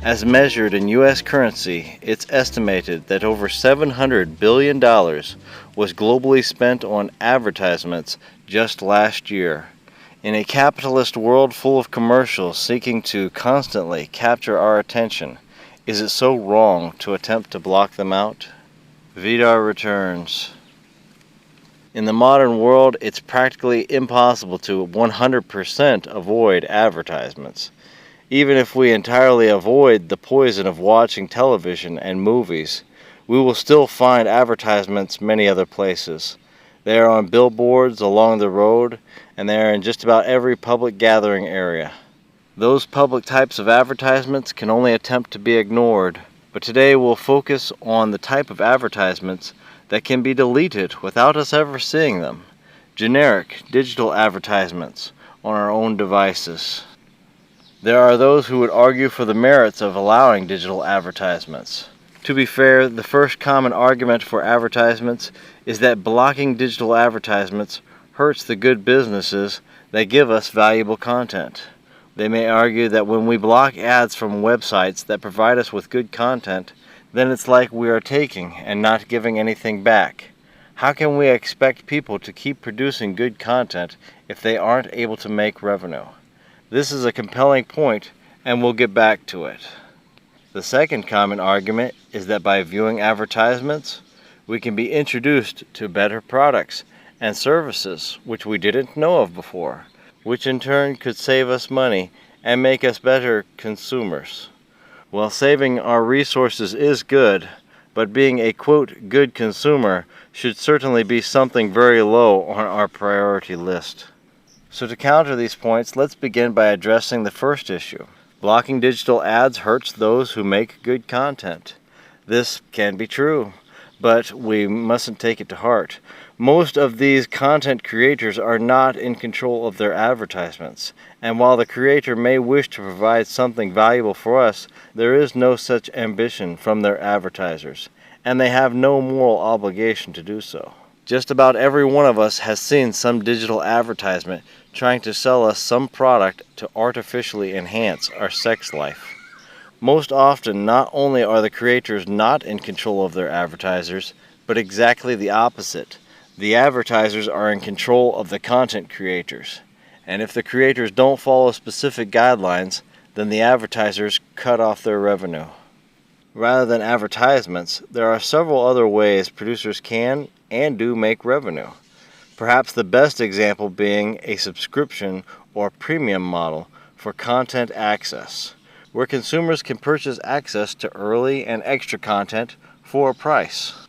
As measured in U.S. currency, it's estimated that over $700 billion was globally spent on advertisements just last year. In a capitalist world full of commercials seeking to constantly capture our attention, is it so wrong to attempt to block them out? VidarReturns. In the modern world, it's practically impossible to 100% avoid advertisements. Even if we entirely avoid the poison of watching television and movies, we will still find advertisements many other places. They are on billboards along the road, and they are in just about every public gathering area. Those public types of advertisements can only attempt to be ignored, but today we'll focus on the type of advertisements that can be deleted without us ever seeing them. Generic digital advertisements on our own devices. There are those who would argue for the merits of allowing digital advertisements. To be fair, the first common argument for advertisements is that blocking digital advertisements hurts the good businesses that give us valuable content. They may argue that when we block ads from websites that provide us with good content, then it's like we are taking and not giving anything back. How can we expect people to keep producing good content if they aren't able to make revenue? This is a compelling point, and we'll get back to it. The second common argument is that by viewing advertisements, we can be introduced to better products and services which we didn't know of before, which in turn could save us money and make us better consumers. Well, saving our resources is good, but being a quote good consumer should certainly be something very low on our priority list. So to counter these points, let's begin by addressing the first issue. Blocking digital ads hurts those who make good content. This can be true, but we mustn't take it to heart. Most of these content creators are not in control of their advertisements, and while the creator may wish to provide something valuable for us, there is no such ambition from their advertisers, and they have no moral obligation to do so. Just about every one of us has seen some digital advertisement trying to sell us some product to artificially enhance our sex life. Most often, not only are the creators not in control of their advertisers, but exactly the opposite. The advertisers are in control of the content creators, and if the creators don't follow specific guidelines, then the advertisers cut off their revenue. Rather than advertisements, there are several other ways producers can and do make revenue. Perhaps the best example being a subscription or premium model for content access, where consumers can purchase access to early and extra content for a price.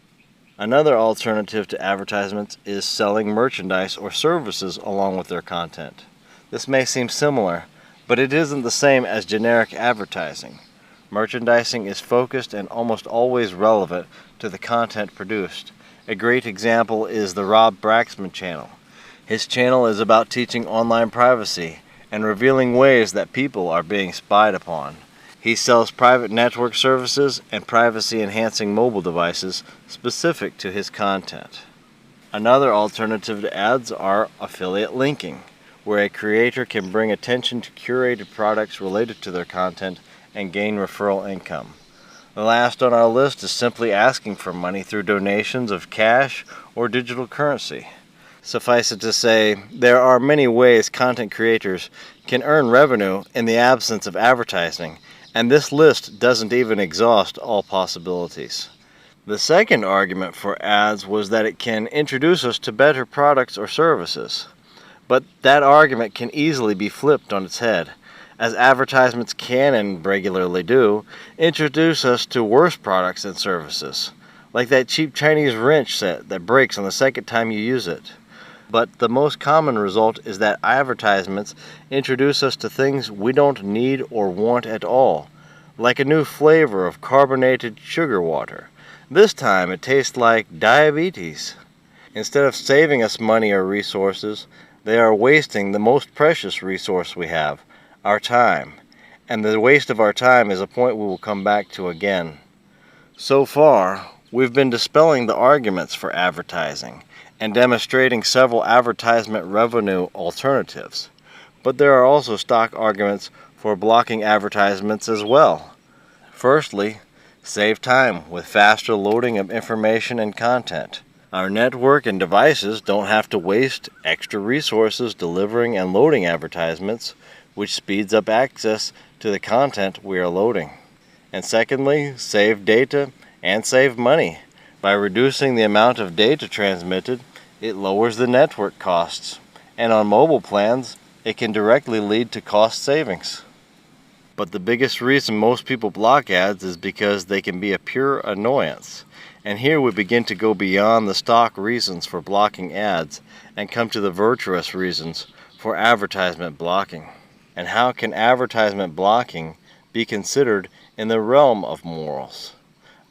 Another alternative to advertisements is selling merchandise or services along with their content. This may seem similar, but it isn't the same as generic advertising. Merchandising is focused and almost always relevant to the content produced. A great example is the Rob Braxman channel. His channel is about teaching online privacy and revealing ways that people are being spied upon. He sells private network services and privacy-enhancing mobile devices specific to his content. Another alternative to ads are affiliate linking, where a creator can bring attention to curated products related to their content and gain referral income. The last on our list is simply asking for money through donations of cash or digital currency. Suffice it to say, there are many ways content creators can earn revenue in the absence of advertising, and this list doesn't even exhaust all possibilities. The second argument for ads was that it can introduce us to better products or services. But that argument can easily be flipped on its head, as advertisements can, and regularly do, introduce us to worse products and services, like that cheap Chinese wrench set that breaks on the second time you use it. But the most common result is that advertisements introduce us to things we don't need or want at all, like a new flavor of carbonated sugar water. This time it tastes like diabetes. Instead of saving us money or resources, they are wasting the most precious resource we have, our time. And the waste of our time is a point we will come back to again. So far, we've been dispelling the arguments for advertising and demonstrating several advertisement revenue alternatives. But there are also stock arguments for blocking advertisements as well. Firstly, save time with faster loading of information and content. Our network and devices don't have to waste extra resources delivering and loading advertisements, which speeds up access to the content we are loading. And secondly, save data and save money. By reducing the amount of data transmitted, it lowers the network costs. And on mobile plans, it can directly lead to cost savings. But the biggest reason most people block ads is because they can be a pure annoyance. And here we begin to go beyond the stock reasons for blocking ads and come to the virtuous reasons for advertisement blocking. And how can advertisement blocking be considered in the realm of morals?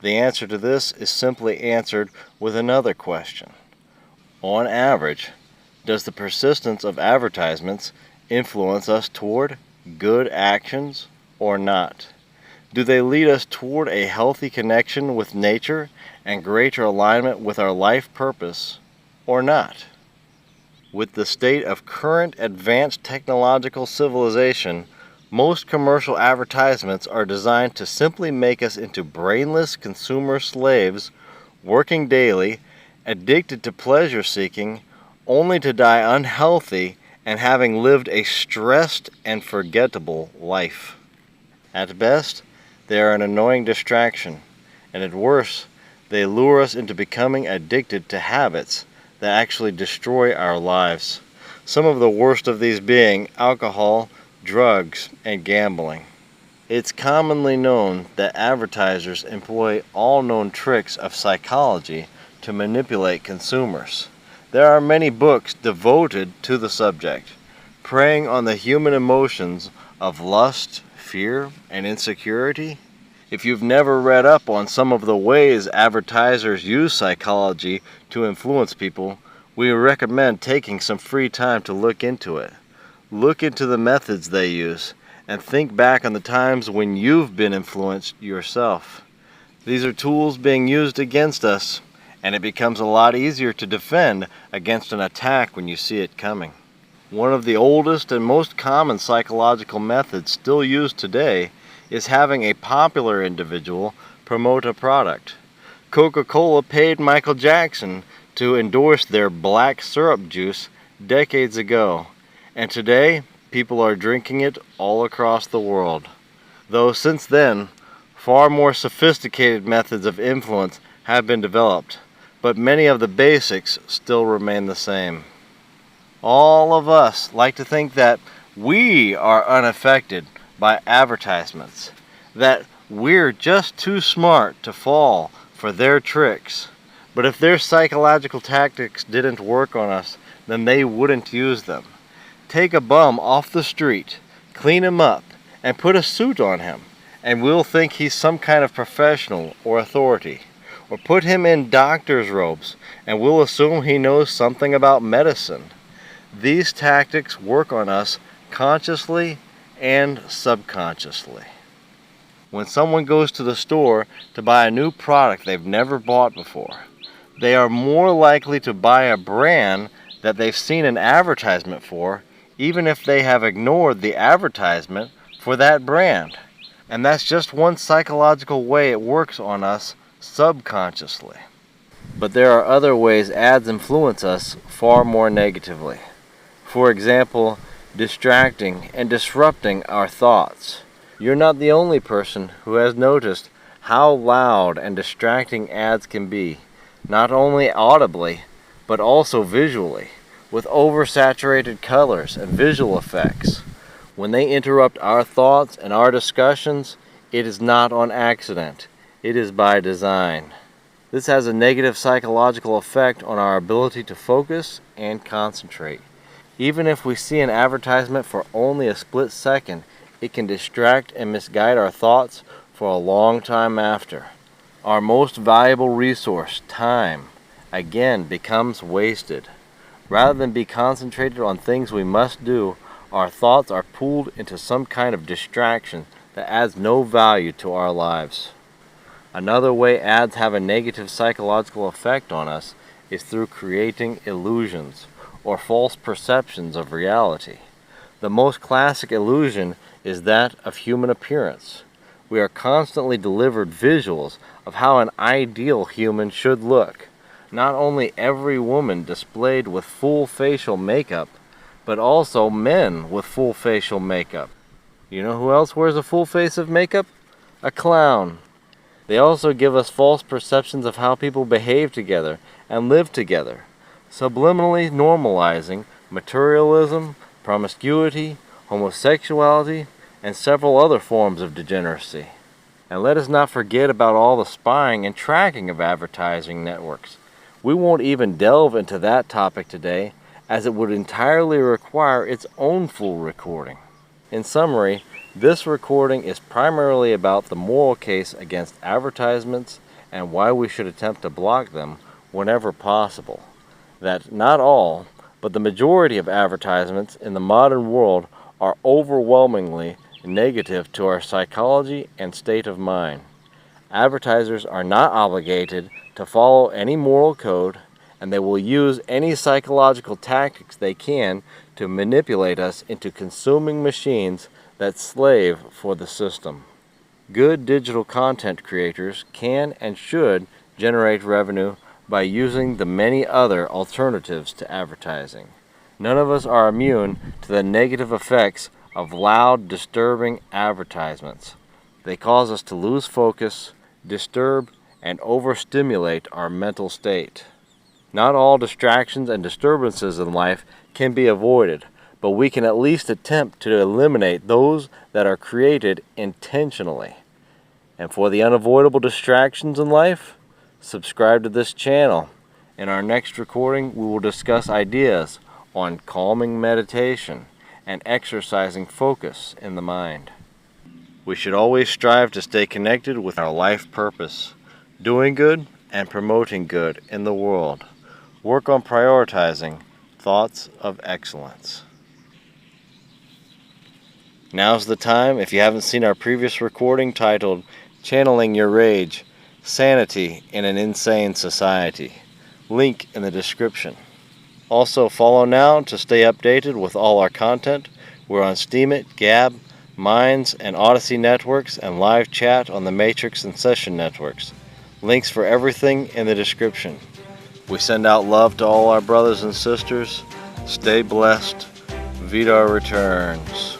The answer to this is simply answered with another question. On average, does the persistence of advertisements influence us toward good actions or not? Do they lead us toward a healthy connection with nature and greater alignment with our life purpose or not? With the state of current advanced technological civilization, most commercial advertisements are designed to simply make us into brainless consumer slaves, working daily, addicted to pleasure seeking, only to die unhealthy and having lived a stressed and forgettable life. At best, they are an annoying distraction, and at worst, they lure us into becoming addicted to habits that actually destroy our lives. Some of the worst of these being alcohol, drugs, and gambling. It's commonly known that advertisers employ all known tricks of psychology to manipulate consumers. There are many books devoted to the subject, preying on the human emotions of lust, fear, and insecurity. If you've never read up on some of the ways advertisers use psychology to influence people, we recommend taking some free time to look into it. Look into the methods they use, and think back on the times when you've been influenced yourself. These are tools being used against us, and it becomes a lot easier to defend against an attack when you see it coming. One of the oldest and most common psychological methods still used today is having a popular individual promote a product. Coca-Cola paid Michael Jackson to endorse their black syrup juice decades ago, and today people are drinking it all across the world. Though since then, far more sophisticated methods of influence have been developed, but many of the basics still remain the same. All of us like to think that we are unaffected by advertisements, that we're just too smart to fall for their tricks. But if their psychological tactics didn't work on us, then they wouldn't use them. Take a bum off the street, clean him up, and put a suit on him, and we'll think he's some kind of professional or authority. Or put him in doctor's robes, and we'll assume he knows something about medicine. These tactics work on us consciously and subconsciously. When someone goes to the store to buy a new product they've never bought before, they are more likely to buy a brand that they've seen an advertisement for, even if they have ignored the advertisement for that brand. And that's just one psychological way it works on us subconsciously. But there are other ways ads influence us far more negatively. For example, distracting and disrupting our thoughts. You're not the only person who has noticed how loud and distracting ads can be, not only audibly, but also visually, with oversaturated colors and visual effects. When they interrupt our thoughts and our discussions, it is not on accident, it is by design. This has a negative psychological effect on our ability to focus and concentrate. Even if we see an advertisement for only a split second, it can distract and misguide our thoughts for a long time after. Our most valuable resource, time, again becomes wasted. Rather than be concentrated on things we must do, our thoughts are pulled into some kind of distraction that adds no value to our lives. Another way ads have a negative psychological effect on us is through creating illusions or false perceptions of reality. The most classic illusion is that of human appearance. We are constantly delivered visuals of how an ideal human should look. Not only every woman displayed with full facial makeup, but also men with full facial makeup. You know who else wears a full face of makeup? A clown. They also give us false perceptions of how people behave together and live together, subliminally normalizing materialism, promiscuity, homosexuality, and several other forms of degeneracy. And let us not forget about all the spying and tracking of advertising networks. We won't even delve into that topic today, as it would entirely require its own full recording. In summary, this recording is primarily about the moral case against advertisements and why we should attempt to block them whenever possible. That not all, but the majority of advertisements in the modern world are overwhelmingly negative to our psychology and state of mind. Advertisers are not obligated to follow any moral code, and they will use any psychological tactics they can to manipulate us into consuming machines that slave for the system. Good digital content creators can and should generate revenue by using the many other alternatives to advertising. None of us are immune to the negative effects of loud, disturbing advertisements. They cause us to lose focus, disturb, and overstimulate our mental state. Not all distractions and disturbances in life can be avoided, but we can at least attempt to eliminate those that are created intentionally. And for the unavoidable distractions in life, subscribe to this channel. In our next recording, we will discuss ideas on calming meditation and exercising focus in the mind. We should always strive to stay connected with our life purpose, doing good and promoting good in the world. Work on prioritizing thoughts of excellence. Now's the time, if you haven't seen our previous recording titled Channeling Your Rage, Sanity in an Insane Society. Link in the description. Also follow now to stay updated with all our content. We're on Steemit, Gab, Minds, and Odyssey networks, and live chat on the Matrix and Session networks. Links for everything in the description. We send out love to all our brothers and sisters. Stay blessed. VidarReturns.